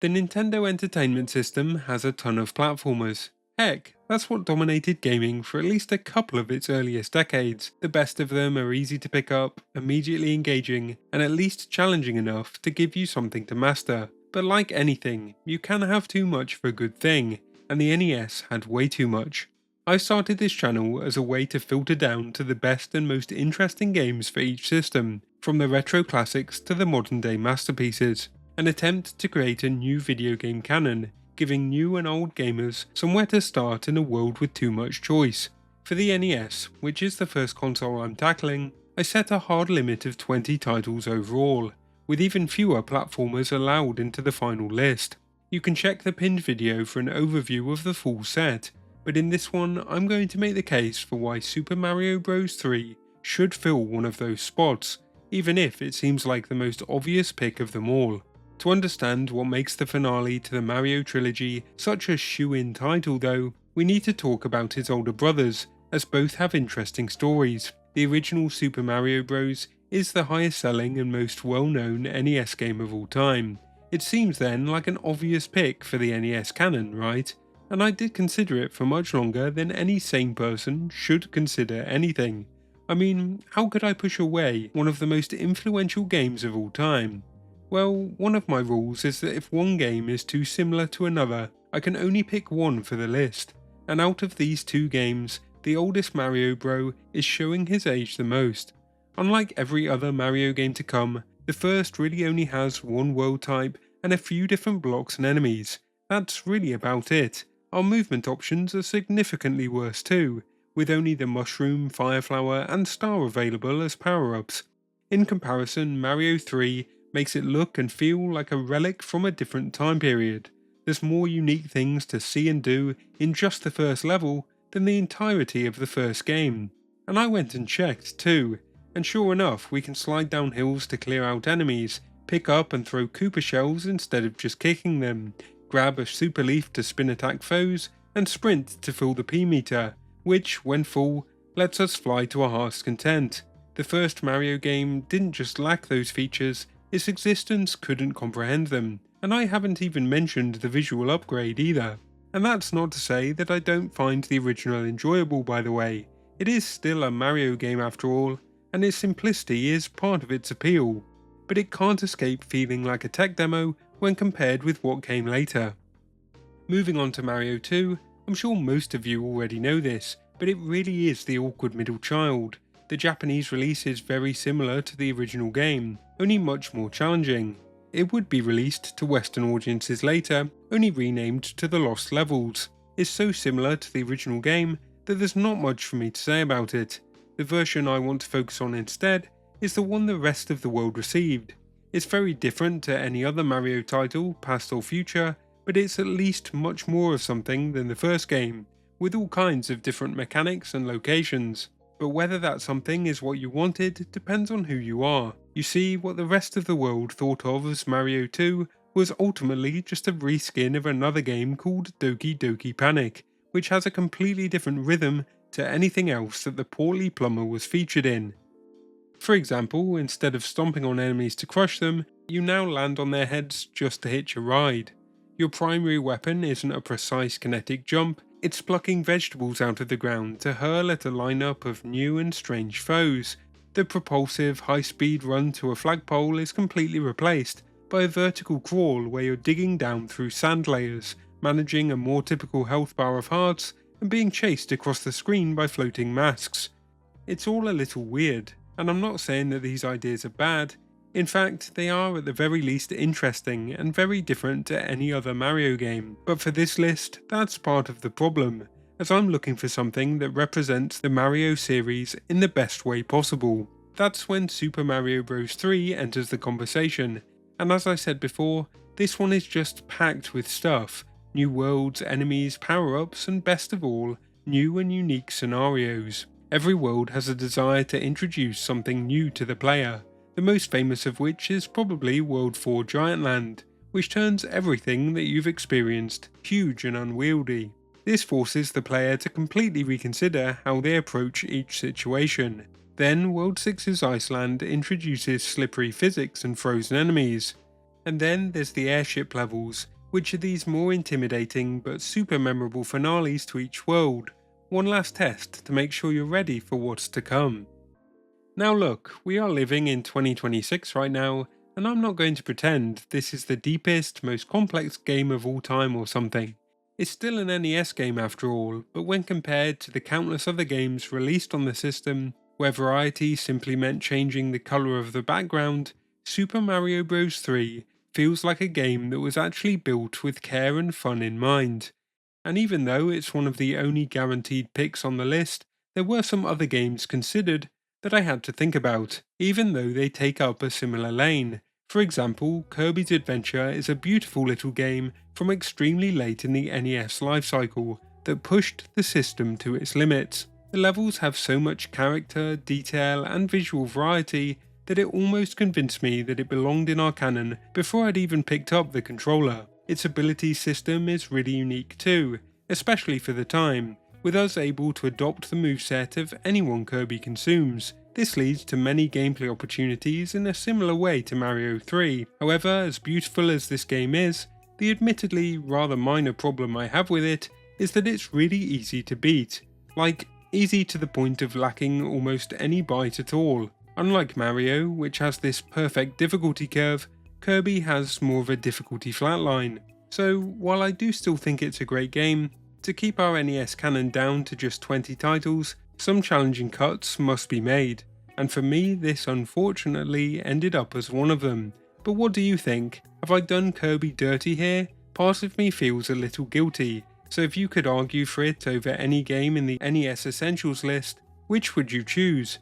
The Nintendo Entertainment System has a ton of platformers. Heck, that's what dominated gaming for at least a couple of its earliest decades. The best of them are easy to pick up, immediately engaging, and at least challenging enough to give you something to master. But like anything, you can have too much of a good thing, and the NES had way too much. I started this channel as a way to filter down to the best and most interesting games for each system, from the retro classics to the modern day masterpieces. An attempt to create a new video game canon, giving new and old gamers somewhere to start in a world with too much choice. For the NES, which is the first console I'm tackling, I set a hard limit of 20 titles overall, with even fewer platformers allowed into the final list. You can check the pinned video for an overview of the full set, but in this one I'm going to make the case for why Super Mario Bros. 3 should fill one of those spots, even if it seems like the most obvious pick of them all. To understand what makes the finale to the Mario trilogy such a shoe-in title though, we need to talk about his older brothers, as both have interesting stories. The original Super Mario Bros. Is the highest selling and most well-known NES game of all time. It seems then like an obvious pick for the NES canon, right? And I did consider it for much longer than any sane person should consider anything. I mean, how could I push away one of the most influential games of all time? Well, one of my rules is that if one game is too similar to another, I can only pick one for the list, and out of these two games, the oldest Mario Bro is showing his age the most. Unlike every other Mario game to come, the first really only has one world type and a few different blocks and enemies. That's really about it. Our movement options are significantly worse too, with only the mushroom, fire flower and star available as power-ups. In comparison, Mario 3 makes it look and feel like a relic from a different time period. There's more unique things to see and do in just the first level than the entirety of the first game. And I went and checked too, and sure enough we can slide down hills to clear out enemies, pick up and throw Koopa shells instead of just kicking them, grab a super leaf to spin attack foes, and sprint to fill the P-meter, which, when full, lets us fly to our heart's content. The first Mario game didn't just lack those features, its existence couldn't comprehend them, and I haven't even mentioned the visual upgrade either. And that's not to say that I don't find the original enjoyable, by the way. It is still a Mario game after all, and its simplicity is part of its appeal, but it can't escape feeling like a tech demo when compared with what came later. Moving on to Mario 2, I'm sure most of you already know this, but it really is the awkward middle child. The Japanese release is very similar to the original game, only much more challenging. It would be released to Western audiences later, only renamed to The Lost Levels. It's so similar to the original game that there's not much for me to say about it. The version I want to focus on instead is the one the rest of the world received. It's very different to any other Mario title, past or future, but it's at least much more of something than the first game, with all kinds of different mechanics and locations. But whether that something is what you wanted depends on who you are. You see, what the rest of the world thought of as Mario 2 was ultimately just a reskin of another game called Doki Doki Panic, which has a completely different rhythm to anything else that the portly plumber was featured in. For example, instead of stomping on enemies to crush them, you now land on their heads just to hitch a ride. Your primary weapon isn't a precise kinetic jump, it's plucking vegetables out of the ground to hurl at a lineup of new and strange foes. The propulsive, high-speed run to a flagpole is completely replaced by a vertical crawl where you're digging down through sand layers, managing a more typical health bar of hearts, and being chased across the screen by floating masks. It's all a little weird, and I'm not saying that these ideas are bad. In fact, they are at the very least interesting and very different to any other Mario game, but for this list, that's part of the problem, as I'm looking for something that represents the Mario series in the best way possible. That's when Super Mario Bros. 3 enters the conversation, and as I said before, this one is just packed with stuff. New worlds, enemies, power-ups, and best of all, new and unique scenarios. Every world has a desire to introduce something new to the player, the most famous of which is probably World 4 Giant Land, which turns everything that you've experienced huge and unwieldy. This forces the player to completely reconsider how they approach each situation. Then World 6's Iceland introduces slippery physics and frozen enemies. And then there's the airship levels, which are these more intimidating but super memorable finales to each world. One last test to make sure you're ready for what's to come. Now look, we are living in 2026 right now, and I'm not going to pretend this is the deepest, most complex game of all time or something. It's still an NES game after all, but when compared to the countless other games released on the system, where variety simply meant changing the colour of the background, Super Mario Bros. 3 feels like a game that was actually built with care and fun in mind. And even though it's one of the only guaranteed picks on the list, there were some other games considered that I had to think about, even though they take up a similar lane. For example, Kirby's Adventure is a beautiful little game from extremely late in the NES lifecycle that pushed the system to its limits. The levels have so much character, detail, and visual variety that it almost convinced me that it belonged in our canon before I'd even picked up the controller. Its ability system is really unique too, especially for the time, with us able to adopt the moveset of anyone Kirby consumes. This leads to many gameplay opportunities in a similar way to Mario 3. However, as beautiful as this game is, the admittedly rather minor problem I have with it is that it's really easy to beat. Like, easy to the point of lacking almost any bite at all. Unlike Mario, which has this perfect difficulty curve, Kirby has more of a difficulty flatline. So, while I do still think it's a great game, to keep our NES canon down to just 20 titles, some challenging cuts must be made, and for me this unfortunately ended up as one of them. But what do you think? Have I done Kirby dirty here? Part of me feels a little guilty, so if you could argue for it over any game in the NES Essentials list, which would you choose?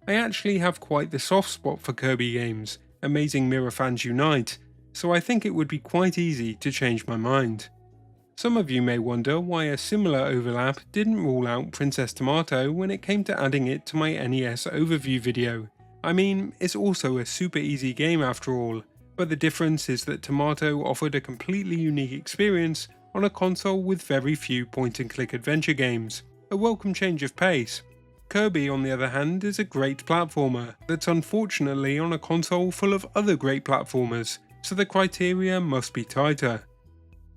I actually have quite the soft spot for Kirby games, Amazing Mirror fans unite, so I think it would be quite easy to change my mind. Some of you may wonder why a similar overlap didn't rule out Princess Tomato when it came to adding it to my NES overview video. I mean, it's also a super easy game after all, but the difference is that Tomato offered a completely unique experience on a console with very few point-and-click adventure games. A welcome change of pace. Kirby, on the other hand, is a great platformer that's unfortunately on a console full of other great platformers, so the criteria must be tighter.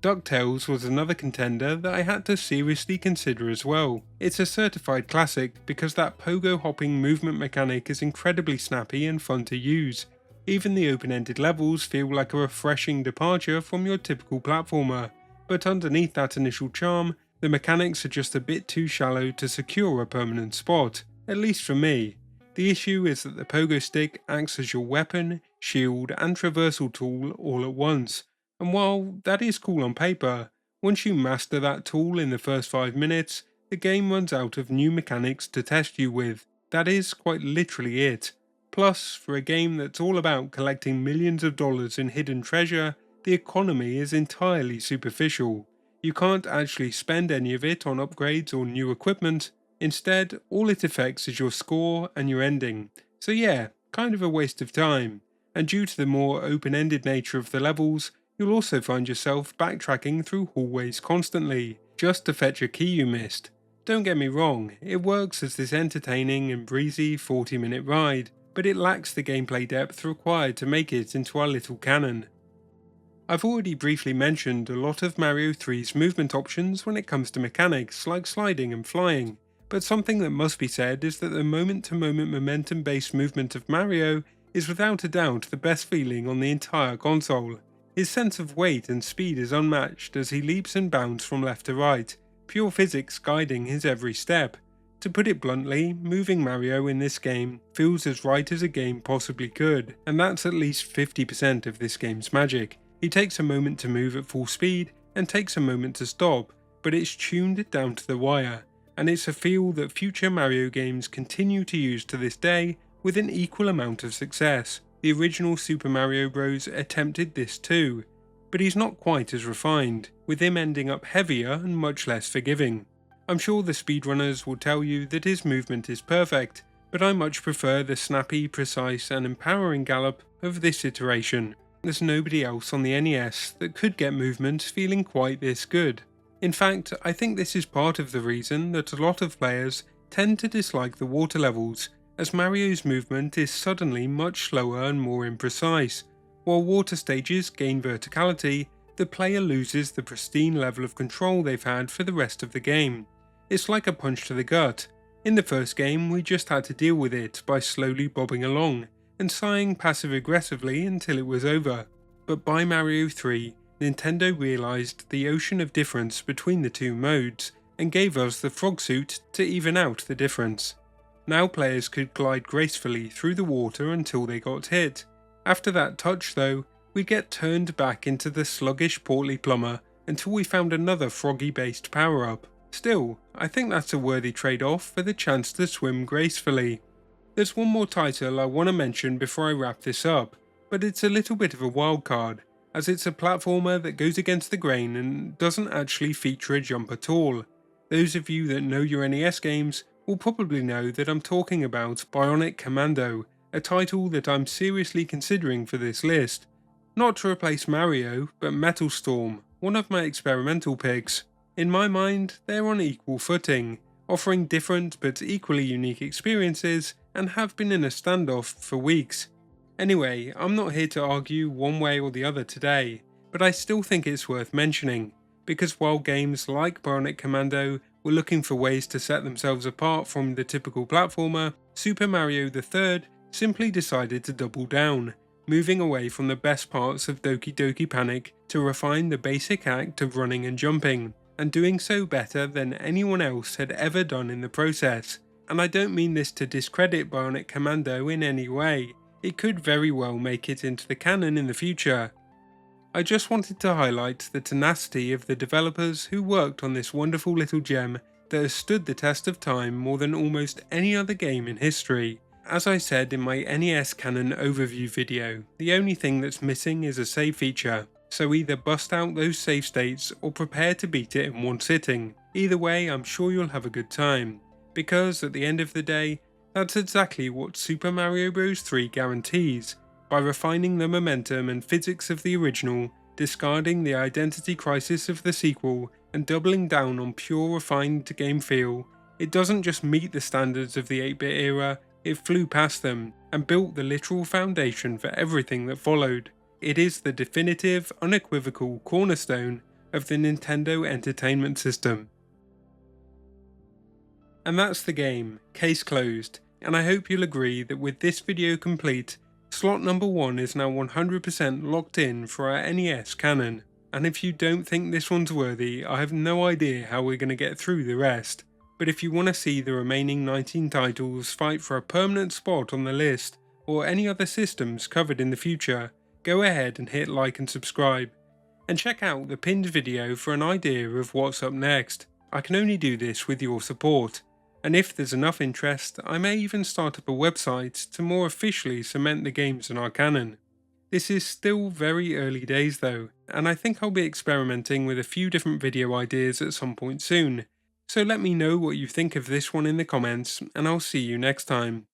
DuckTales was another contender that I had to seriously consider as well. It's a certified classic because that pogo hopping movement mechanic is incredibly snappy and fun to use. Even the open-ended levels feel like a refreshing departure from your typical platformer, but underneath that initial charm, the mechanics are just a bit too shallow to secure a permanent spot, at least for me. The issue is that the pogo stick acts as your weapon, shield and traversal tool all at once. And while that is cool on paper, once you master that tool in the first 5 minutes, the game runs out of new mechanics to test you with. That is quite literally it. Plus, for a game that's all about collecting millions of dollars in hidden treasure, the economy is entirely superficial. You can't actually spend any of it on upgrades or new equipment. Instead, all it affects is your score and your ending. So yeah, kind of a waste of time. And due to the more open-ended nature of the levels, you'll also find yourself backtracking through hallways constantly, just to fetch a key you missed. Don't get me wrong, it works as this entertaining and breezy 40-minute ride, but it lacks the gameplay depth required to make it into our little canon. I've already briefly mentioned a lot of Mario 3's movement options when it comes to mechanics like sliding and flying, but something that must be said is that the moment-to-moment momentum-based movement of Mario is without a doubt the best feeling on the entire console. His sense of weight and speed is unmatched as he leaps and bounds from left to right, pure physics guiding his every step. To put it bluntly, moving Mario in this game feels as right as a game possibly could, and that's at least 50% of this game's magic. He takes a moment to move at full speed and takes a moment to stop, but it's tuned down to the wire, and it's a feel that future Mario games continue to use to this day with an equal amount of success. The original Super Mario Bros. Attempted this too, but he's not quite as refined, with him ending up heavier and much less forgiving. I'm sure the speedrunners will tell you that his movement is perfect, but I much prefer the snappy, precise and empowering gallop of this iteration. There's nobody else on the NES that could get movement feeling quite this good. In fact, I think this is part of the reason that a lot of players tend to dislike the water levels, as Mario's movement is suddenly much slower and more imprecise. While water stages gain verticality, the player loses the pristine level of control they've had for the rest of the game. It's like a punch to the gut. In the first game, we just had to deal with it by slowly bobbing along and sighing passive-aggressively until it was over. But by Mario 3, Nintendo realised the ocean of difference between the two modes and gave us the frog suit to even out the difference. Now players could glide gracefully through the water until they got hit. After that touch though, we'd get turned back into the sluggish portly plumber until we found another froggy based power up. Still, I think that's a worthy trade-off for the chance to swim gracefully. There's one more title I want to mention before I wrap this up, but it's a little bit of a wild card, as it's a platformer that goes against the grain and doesn't actually feature a jump at all. Those of you that know your NES games will probably know that I'm talking about Bionic Commando, a title that I'm seriously considering for this list. Not to replace Mario, but Metal Storm, one of my experimental picks. In my mind, they're on equal footing, offering different but equally unique experiences and have been in a standoff for weeks. Anyway, I'm not here to argue one way or the other today, but I still think it's worth mentioning, because while games like Bionic Commando were looking for ways to set themselves apart from the typical platformer, Super Mario 3 simply decided to double down, moving away from the best parts of Doki Doki Panic to refine the basic act of running and jumping, and doing so better than anyone else had ever done in the process. And I don't mean this to discredit Bionic Commando in any way, it could very well make it into the canon in the future. I just wanted to highlight the tenacity of the developers who worked on this wonderful little gem that has stood the test of time more than almost any other game in history. As I said in my NES canon overview video, the only thing that's missing is a save feature, so either bust out those save states or prepare to beat it in one sitting. Either way, I'm sure you'll have a good time, because at the end of the day, that's exactly what Super Mario Bros. 3 guarantees, by refining the momentum and physics of the original, discarding the identity crisis of the sequel, and doubling down on pure refined game feel. It doesn't just meet the standards of the 8-bit era, it flew past them, and built the literal foundation for everything that followed. It is the definitive, unequivocal cornerstone of the Nintendo Entertainment System. And that's the game, case closed, and I hope you'll agree that with this video complete, slot number 1 is now 100% locked in for our NES canon, and if you don't think this one's worthy, I have no idea how we're going to get through the rest. But if you want to see the remaining 19 titles fight for a permanent spot on the list, or any other systems covered in the future, go ahead and hit like and subscribe. And check out the pinned video for an idea of what's up next. I can only do this with your support. And if there's enough interest, I may even start up a website to more officially cement the games in our canon. This is still very early days though, and I think I'll be experimenting with a few different video ideas at some point soon. So let me know what you think of this one in the comments, and I'll see you next time.